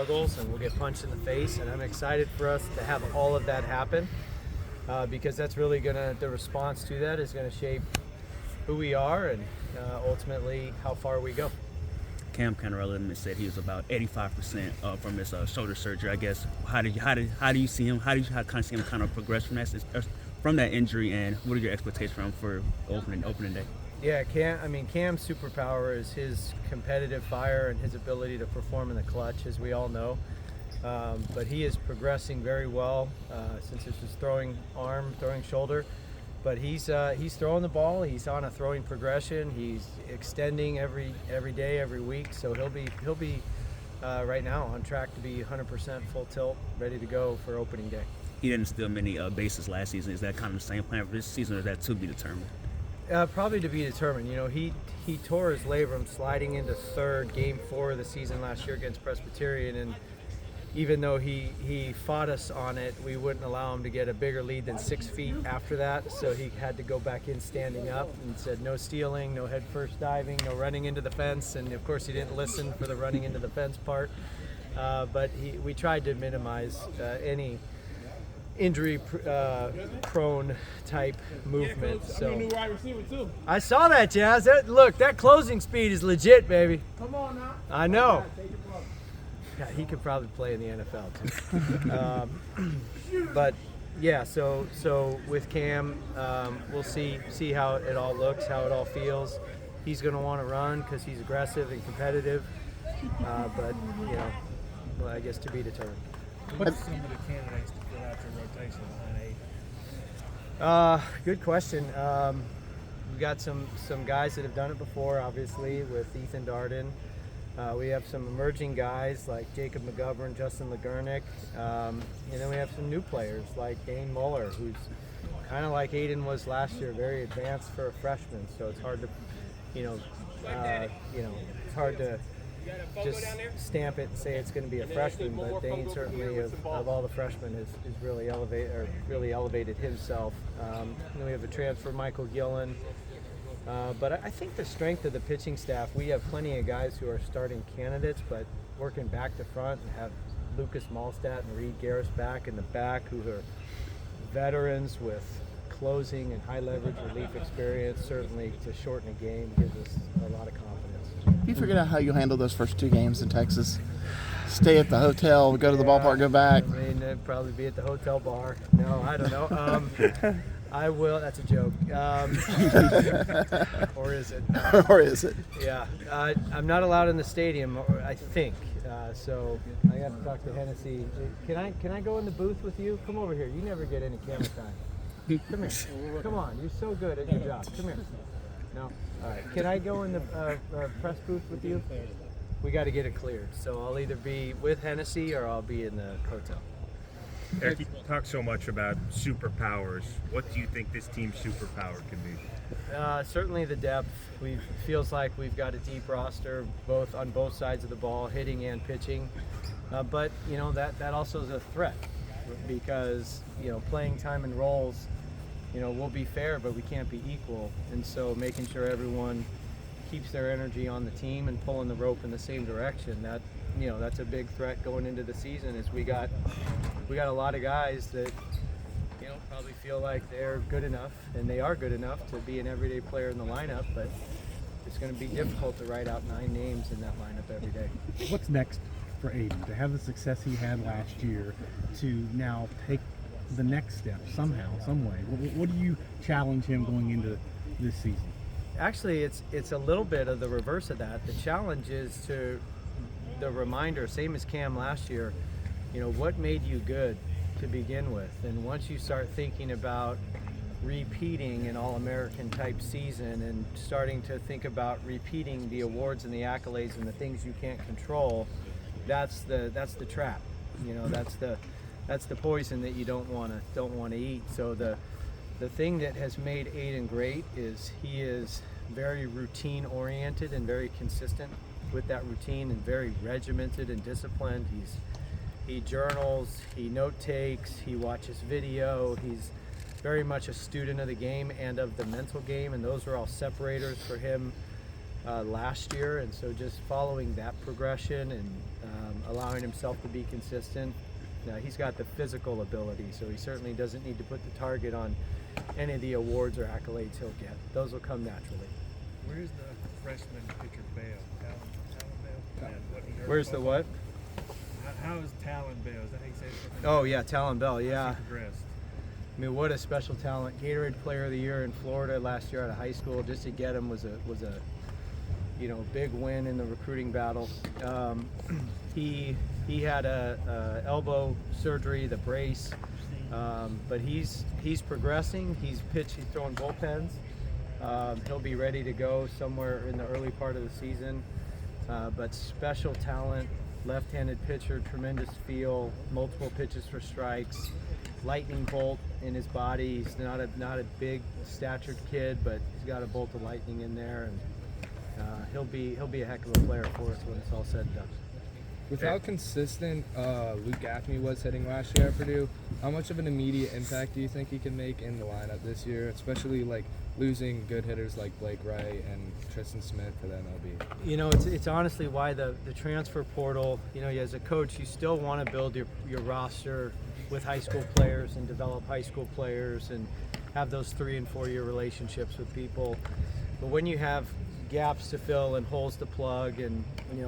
struggles and we'll get punched in the face, and I'm excited for us to have all of that happen because that's really the response to that is gonna shape who we are and ultimately how far we go. Cam Canarella said he was about 85% from his shoulder surgery. I guess how do you see him? How kind of see him kind of progress from that injury, and what are your expectations for him for opening day? Yeah, Cam's superpower is his competitive fire and his ability to perform in the clutch, as we all know. But he is progressing very well since it's his throwing shoulder. But he's throwing the ball. He's on a throwing progression. He's extending every day, every week. So he'll be right now on track to be 100% full tilt, ready to go for opening day. He didn't steal many bases last season. Is that kind of the same plan for this season, or is that to be determined? Probably to be determined. You know, he tore his labrum sliding into third, game 4 of the season last year against Presbyterian, and even though he fought us on it, we wouldn't allow him to get a bigger lead than 6 feet after that. So he had to go back in standing up and said no stealing, no head first diving, no running into the fence. And of course he didn't listen for the running into the fence part. But we tried to minimize any injury prone type movement. So new wide receiver too. I saw that, Jazz. Look, that closing speed is legit, baby. Come on now. I know. Yeah, he could probably play in the NFL too. But yeah, so with Cam, we'll see how it all looks, how it all feels. He's going to want to run because he's aggressive and competitive. But you know, well, I guess to be determined. What's some of the candidates to fill out your rotation behind 8? Good question. We've got some guys that have done it before, obviously, with Ethan Darden. We have some emerging guys like Jacob McGovern, Justin Legurnick, and then we have some new players like Dane Muller, who's kind of like Aiden was last year, very advanced for a freshman. So it's hard to, it's hard to just stamp it and say it's going to be a freshman. But Dane certainly, of all the freshmen, is really elevated himself. And then we have a transfer, Michael Gillen. But I think the strength of the pitching staff, we have plenty of guys who are starting candidates, but working back to front, and have Lucas Malstadt and Reed Garris back in the back, who are veterans with closing and high leverage relief experience. Certainly to shorten a game gives us a lot of confidence. You figured out how you handle those first 2 games in Texas? Stay at the hotel, go to the ballpark, go back? I mean, it'd probably be at the hotel bar. No, I don't know. I will. That's a joke. Or is it? Or is it? Yeah. I'm not allowed in the stadium, I think. So I have to talk to Hennessy. Can I go in the booth with you? Come over here. You never get any camera time. Come here. Come on. You're so good at your job. Come here. No. All right. Can I go in the press booth with you? We got to get it cleared. So I'll either be with Hennessy or I'll be in the hotel. Erik, you talk so much about superpowers. What do you think this team's superpower can be? Certainly the depth. Feels like we've got a deep roster, on both sides of the ball, hitting and pitching. But you know that also is a threat because playing time and roles. We'll be fair, but we can't be equal. And so making sure everyone keeps their energy on the team and pulling the rope in the same direction. That's a big threat going into the season. Is we got a lot of guys that probably feel like they're good enough, and they are good enough to be an everyday player in the lineup. But it's going to be difficult to write out 9 names in that lineup every day. What's next for Aiden? To have the success he had last year, to now take the next step somehow, some way. What do you challenge him going into this season? Actually, it's a little bit of the reverse of that. The challenge is to the reminder, same as Cam last year, what made you good to begin with? And once you start thinking about repeating an All-American type season and starting to think about repeating the awards and the accolades and the things you can't control, that's the trap. That's the poison that you don't want to eat. So the thing that has made Aiden great is he is very routine oriented and very consistent with that routine, and very regimented and disciplined. He journals, he note takes, he watches video. He's very much a student of the game and of the mental game, and those are all separators for him last year, and so just following that progression and allowing himself to be consistent. He's got the physical ability, so he certainly doesn't need to put the target on any of the awards or accolades he'll get. Those will come naturally. Where's the freshman pitcher Bale? Talon Bale? And what he hurt Where's the what? How is Talon Bale? Is that how you say it? Oh yeah, Talon Bell. Yeah. How's he progressed? I mean, what a special talent! Gatorade Player of the Year in Florida last year out of high school. Just to get him was a big win in the recruiting battle. He had a elbow surgery, the brace, but he's progressing. He's throwing bullpens. He'll be ready to go somewhere in the early part of the season. But special talent, left-handed pitcher, tremendous feel, multiple pitches for strikes, lightning bolt in his body. He's not a big statured kid, but he's got a bolt of lightning in there, and he'll be a heck of a player for us when it's all said and done. With how consistent Luke Gaffney was hitting last year at Purdue, how much of an immediate impact do you think he can make in the lineup this year, especially like losing good hitters like Blake Wright and Tristan Smith to the MLB? You know, it's honestly why the transfer portal, as a coach, you still want to build your roster with high school players and develop high school players and have those 3 and 4 year relationships with people. But when you have gaps to fill and holes to plug, and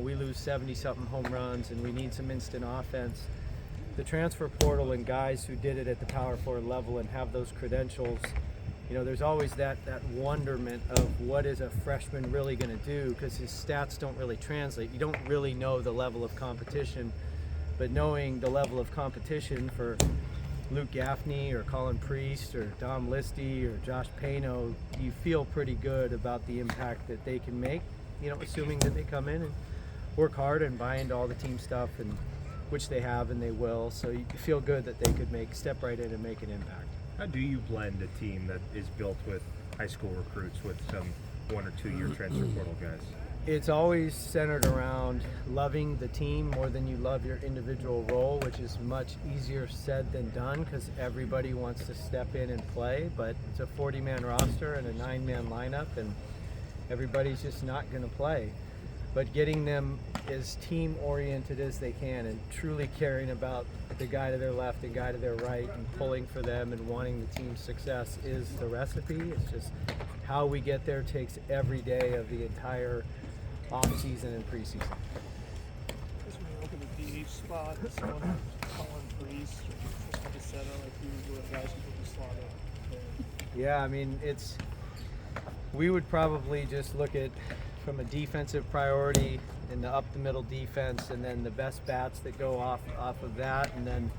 we lose 70-something home runs and we need some instant offense, the transfer portal and guys who did it at the Power 4 level and have those credentials, there's always that wonderment of what is a freshman really going to do, because his stats don't really translate. You don't really know the level of competition, but knowing the level of competition for Luke Gaffney or Colin Priest or Dom Listy or Josh Pano, you feel pretty good about the impact that they can make, assuming that they come in and work hard and buy into all the team stuff, and which they have and they will. So you feel good that they could step right in and make an impact. How do you blend a team that is built with high school recruits with some 1 or 2 year transfer portal guys? It's always centered around loving the team more than you love your individual role, which is much easier said than done because everybody wants to step in and play, but it's a 40-man roster and a 9-man lineup, and everybody's just not going to play. But getting them as team-oriented as they can and truly caring about the guy to their left and guy to their right and pulling for them and wanting the team's success is the recipe. It's just how we get there takes every day of the entire off-season and preseason. Just when you look at the DH spot, someone like Colin Priest or Tristan Cassetto, like who were the guys who put the slot up there? Yeah, I mean, we would probably just look at from a defensive priority in the up-the-middle defense, and then the best bats that go off of that, and then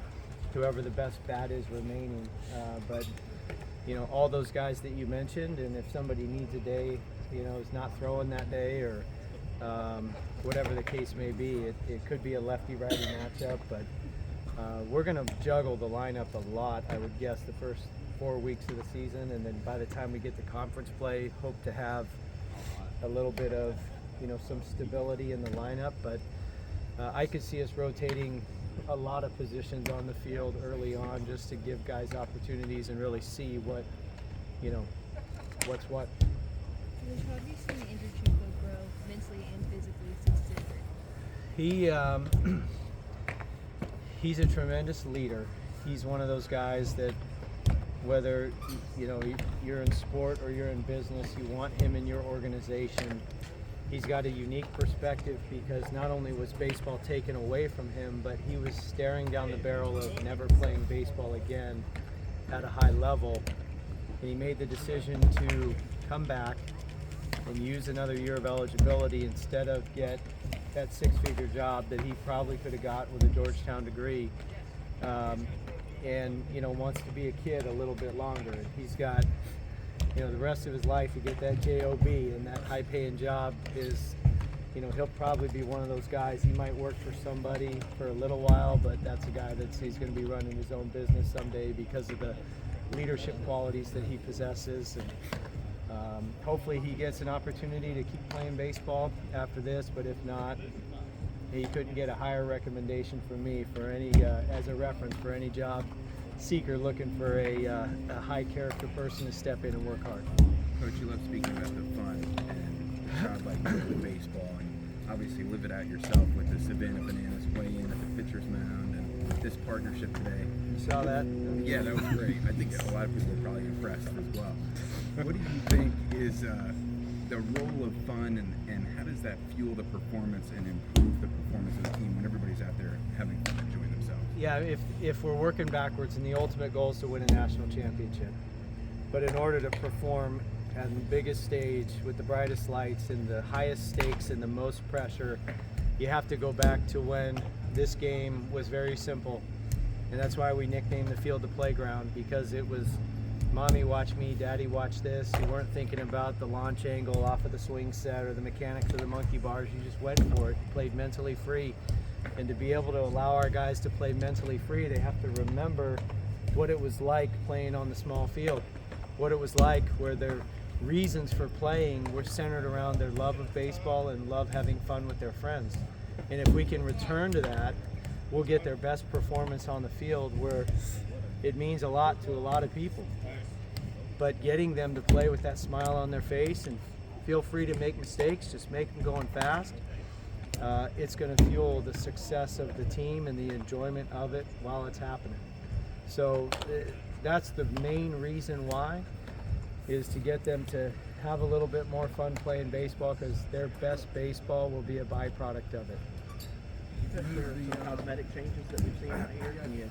whoever the best bat is remaining. But all those guys that you mentioned, and if somebody needs a day, is not throwing that day, or whatever the case may be, it could be a lefty-righty matchup. But we're going to juggle the lineup a lot, I would guess, the first 4 weeks of the season, and then by the time we get to conference play, hope to have a little bit of some stability in the lineup. But I could see us rotating a lot of positions on the field early on, just to give guys opportunities and really see what what's what. Coach, how have you seen Andrew Chinko grow mentally and physically since his injury? He's a tremendous leader. He's one of those guys that, whether you're in sport or you're in business, you want him in your organization. He's got a unique perspective because not only was baseball taken away from him, but he was staring down the barrel of never playing baseball again at a high level. And he made the decision to come back and use another year of eligibility instead of get that 6-figure job that he probably could have got with a Georgetown degree. And wants to be a kid a little bit longer. And he's got the rest of his life to get that job, and that high-paying job is, he'll probably be one of those guys. He might work for somebody for a little while, but that's a guy he's going to be running his own business someday because of the leadership qualities that he possesses. And hopefully he gets an opportunity to keep playing baseball after this, but if not, he couldn't get a higher recommendation from me for any as a reference for any job seeker looking for a high character person to step in and work hard. Coach, you love speaking about the fun and crowd like you with baseball, and obviously live it out yourself with the Savannah Bananas weigh-in at the pitcher's mound and this partnership today. You saw that? Yeah, that was great. I think a lot of people were probably impressed as well. What do you think is the role of fun, and how does that fuel the performance and improve the performance of the team when everybody's out there having fun, enjoying themselves? Yeah, if we're working backwards, and the ultimate goal is to win a national championship. But in order to perform at the biggest stage with the brightest lights and the highest stakes and the most pressure, you have to go back to when this game was very simple. And that's why we nicknamed the field the playground, because it was mommy watch me, daddy watch this. You weren't thinking about the launch angle off of the swing set or the mechanics of the monkey bars. You just went for it, played mentally free. And to be able to allow our guys to play mentally free, they have to remember what it was like playing on the small field, what it was like where their reasons for playing were centered around their love of baseball and love having fun with their friends. And if we can return to that, we'll get their best performance on the field, where it means a lot to a lot of people. But getting them to play with that smile on their face, and feel free to make mistakes, just make them going fast. It's going to fuel the success of the team and the enjoyment of it while it's happening. So that's the main reason why, is to get them to have a little bit more fun playing baseball, because their best baseball will be a byproduct of it. The cosmetic changes that we've seen out here, can you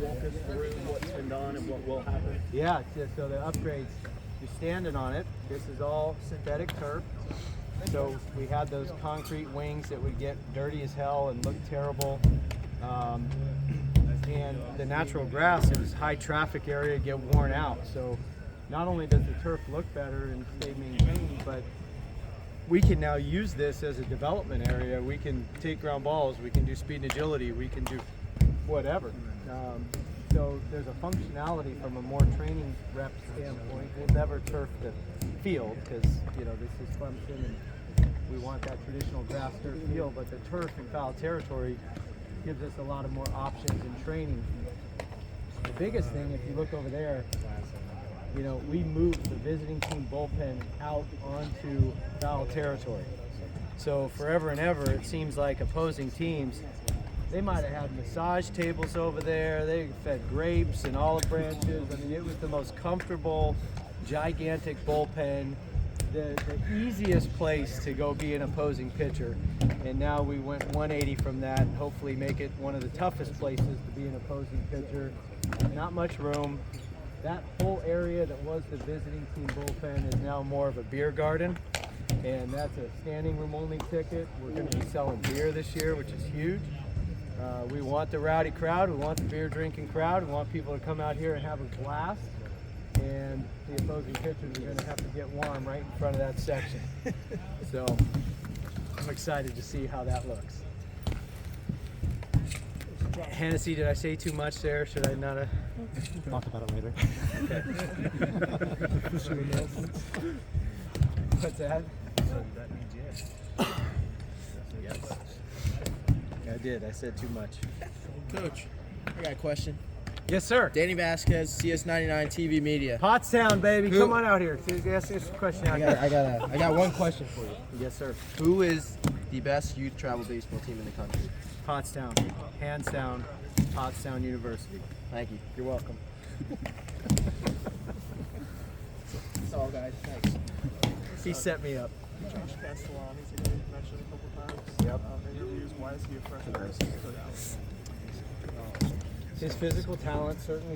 walk us through what's been done and what will happen? Yeah, so the upgrades, you're standing on it. This is all synthetic turf. So we had those concrete wings that would get dirty as hell and look terrible. And the natural grass, it was high traffic area, get worn out. So not only does the turf look better and stay maintained, but we can now use this as a development area. We can take ground balls, we can do speed and agility, we can do whatever. So there's a functionality from a more training rep standpoint. We'll never turf the field, because this is function and we want that traditional grass turf field, but the turf in foul territory gives us a lot of more options in training. The biggest thing, if you look over there, we moved the visiting team bullpen out onto foul territory. So forever and ever, it seems like opposing teams, they might have had massage tables over there, they fed grapes and olive branches. I mean, it was the most comfortable, gigantic bullpen, the easiest place to go be an opposing pitcher. And now we went 180 from that, and hopefully make it one of the toughest places to be an opposing pitcher. Not much room. That whole area that was the visiting team bullpen is now more of a beer garden, and that's a standing room only ticket. We're going to be selling beer this year, which is huge. We want the rowdy crowd, we want the beer drinking crowd, we want people to come out here and have a blast, and the opposing pitchers are going to have to get warm right in front of that section. So I'm excited to see how that looks. Hennessy, did I say too much there? Should I not have? Talk about it later. Okay. What's that? That means yes. Yes. I did. I said too much. Coach, I got a question. Yes, sir. Danny Vasquez, CS99 TV Media. Pottstown, baby. Come on out here. Ask us a question out here. I got one question for you. Yes, sir. Who is the best youth travel baseball team in the country? Pottstown. Hands down, Pottstown University. Thank you. You're welcome. That's all, guys. Thanks. He set me up. Josh Castellani's a guy you've mentioned a couple times. Yep. Interviews. Why is he a freshman? His physical talent certainly